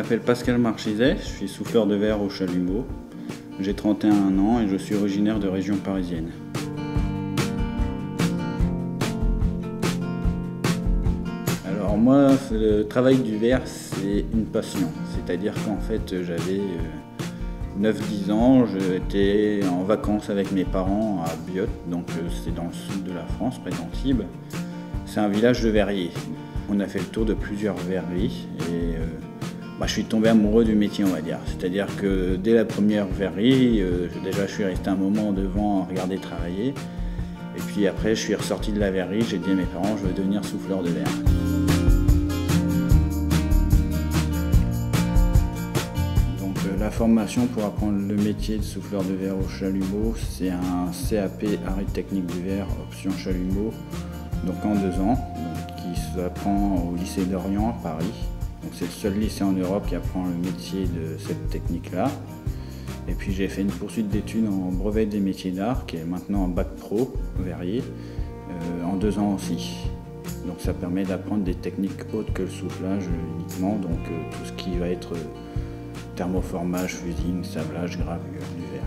m'appelle Pascal Marchiset, je suis souffleur de verre au chalumeau. J'ai 31 ans et je suis originaire de région parisienne. Alors moi, le travail du verre, c'est une passion. C'est-à-dire qu'en fait, j'avais 9-10 ans, j'étais en vacances avec mes parents à Biot, donc c'est dans le sud de la France, près d'Antibes. C'est un village de verriers. On a fait le tour de plusieurs verreries et je suis tombé amoureux du métier, on va dire. C'est-à-dire que dès la première verrerie, déjà je suis resté un moment devant à regarder travailler. Et puis après, je suis ressorti de la verrerie, j'ai dit à mes parents, je veux devenir souffleur de verre. Donc la formation pour apprendre le métier de souffleur de verre au chalumeau, c'est un CAP arrêt technique du verre, option chalumeau, donc en 2 ans, qui s'apprend au lycée d'Orient à Paris. C'est le seul lycée en Europe qui apprend le métier de cette technique-là. Et puis j'ai fait une poursuite d'études en brevet des métiers d'art, qui est maintenant en bac pro verrier, en 2 ans aussi. Donc ça permet d'apprendre des techniques autres que le soufflage uniquement, donc tout ce qui va être thermoformage, fusing, sablage, gravure du verre.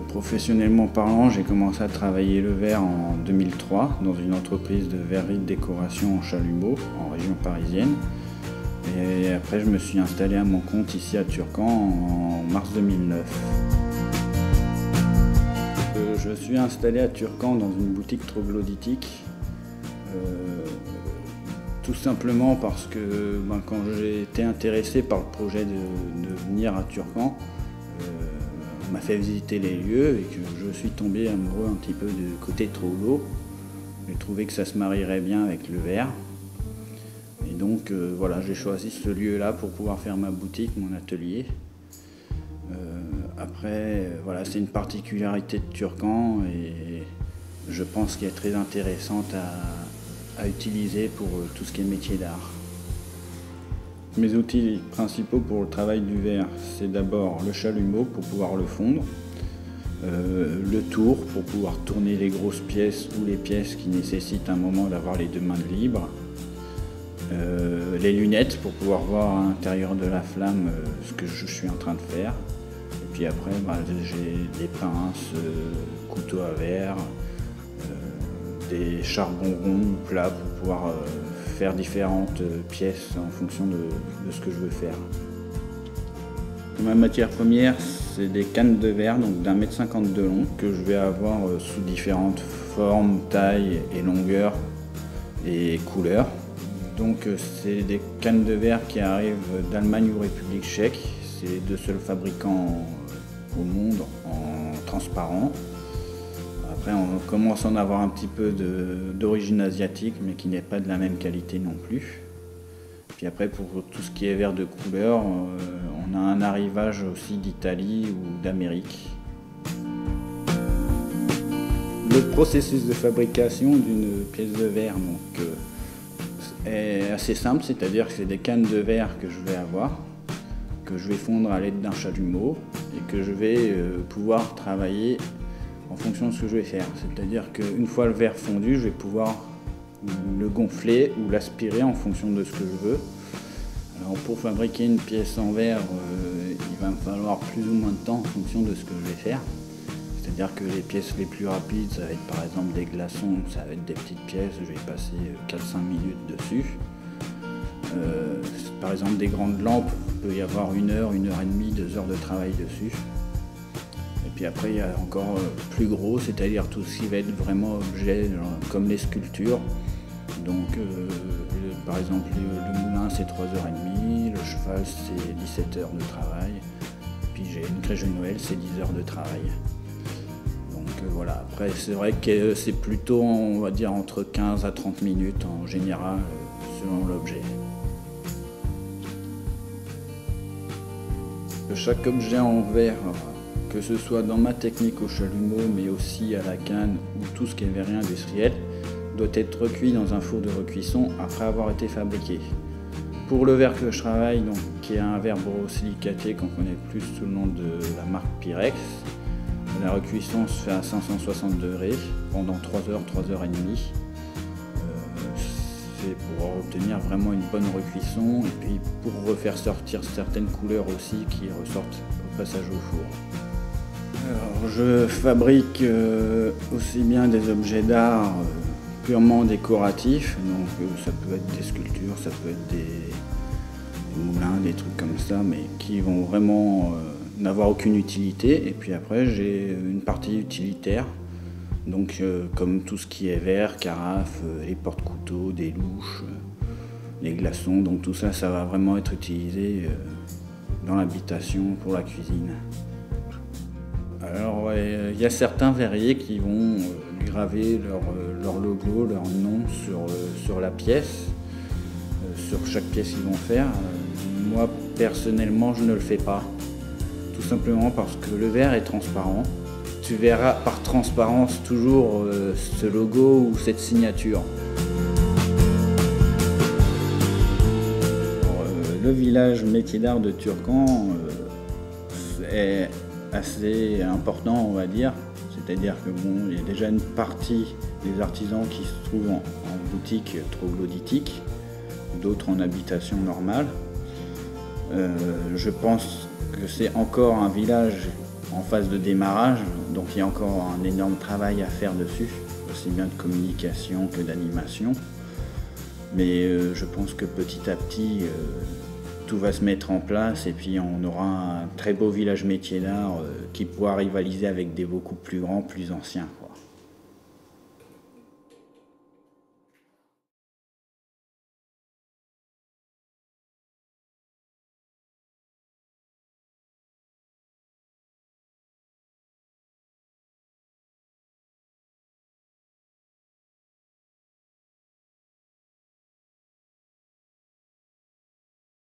Professionnellement parlant, j'ai commencé à travailler le verre en 2003 dans une entreprise de verrerie de décoration en chalumeau, en région parisienne. Et après, je me suis installé à mon compte ici à Turcan en mars 2009. Je suis installé à Turcan dans une boutique troglodytique, tout simplement parce que quand j'ai été intéressé par le projet de venir à Turcan, on m'a fait visiter les lieux et que je suis tombé amoureux un petit peu du côté troglo. J'ai trouvé que ça se marierait bien avec le verre. Et donc voilà, j'ai choisi ce lieu-là pour pouvoir faire ma boutique, mon atelier. Après, voilà, c'est une particularité de Turcan et je pense qu'elle est très intéressante à utiliser pour tout ce qui est métier d'art. Mes outils principaux pour le travail du verre, c'est d'abord le chalumeau pour pouvoir le fondre, le tour pour pouvoir tourner les grosses pièces ou les pièces qui nécessitent un moment d'avoir les 2 mains libres, les lunettes pour pouvoir voir à l'intérieur de la flamme ce que je suis en train de faire. Et puis après, j'ai des pinces, couteaux à verre, des charbons ronds ou plats pour pouvoir faire différentes pièces en fonction de ce que je veux faire. Ma matière première, c'est des cannes de verre donc d'1,50 m de long que je vais avoir sous différentes formes, tailles et longueurs et couleurs. Donc c'est des cannes de verre qui arrivent d'Allemagne ou République tchèque. C'est les 2 seuls fabricants au monde en transparent. Après, on commence à en avoir un petit peu d'origine asiatique, mais qui n'est pas de la même qualité non plus. Puis après, pour tout ce qui est verre de couleur, on a un arrivage aussi d'Italie ou d'Amérique. Le processus de fabrication d'une pièce de verre est assez simple, c'est-à-dire que c'est des cannes de verre que je vais avoir, que je vais fondre à l'aide d'un chalumeau et que je vais pouvoir travailler en fonction de ce que je vais faire. C'est-à-dire qu'une fois le verre fondu, je vais pouvoir le gonfler ou l'aspirer en fonction de ce que je veux. Alors pour fabriquer une pièce en verre, il va me falloir plus ou moins de temps en fonction de ce que je vais faire. C'est-à-dire que les pièces les plus rapides, ça va être par exemple des glaçons, ça va être des petites pièces, je vais passer 4-5 minutes dessus. Par exemple des grandes lampes, il peut y avoir 1 heure, 1 heure et demie, 2 heures de travail dessus. Et puis après, il y a encore plus gros, c'est-à-dire tout ce qui va être vraiment objet, comme les sculptures. Donc, par exemple, le moulin, c'est 3h30, le cheval, c'est 17 heures de travail. Puis j'ai une crèche de Noël, c'est 10 heures de travail. Donc voilà, après, c'est vrai que c'est plutôt, on va dire, entre 15 à 30 minutes en général, selon l'objet. Chaque objet en verre, que ce soit dans ma technique au chalumeau, mais aussi à la canne ou tout ce qui est verrier industriel, doit être recuit dans un four de recuisson après avoir été fabriqué. Pour le verre que je travaille, donc, qui est un verre borosilicaté qu'on connaît plus sous le nom de la marque Pyrex, la recuisson se fait à 560 degrés pendant 3 heures, 3 heures et demie. c'est pour obtenir vraiment une bonne recuisson et puis pour refaire sortir certaines couleurs aussi qui ressortent au passage au four. Alors, je fabrique aussi bien des objets d'art purement décoratifs, donc ça peut être des sculptures, ça peut être des moulins, des trucs comme ça, mais qui vont vraiment n'avoir aucune utilité. Et puis après, j'ai une partie utilitaire, donc comme tout ce qui est verre, carafe, les porte-couteaux, des louches, les glaçons, donc tout ça, ça va vraiment être utilisé dans l'habitation pour la cuisine. Alors il y a certains verriers qui vont graver leur logo, leur nom sur la pièce, sur chaque pièce qu'ils vont faire. Moi personnellement je ne le fais pas, tout simplement parce que le verre est transparent. Tu verras par transparence toujours ce logo ou cette signature. Alors, le village métier d'art de Turcan est assez important, on va dire. C'est-à-dire que bon, il y a déjà une partie des artisans qui se trouvent en boutique troglodytique, d'autres en habitation normale. Je pense que c'est encore un village en phase de démarrage, donc il y a encore un énorme travail à faire dessus, aussi bien de communication que d'animation. Mais je pense que petit à petit, tout va se mettre en place et puis on aura un très beau village métier d'art qui pourra rivaliser avec des beaucoup plus grands, plus anciens.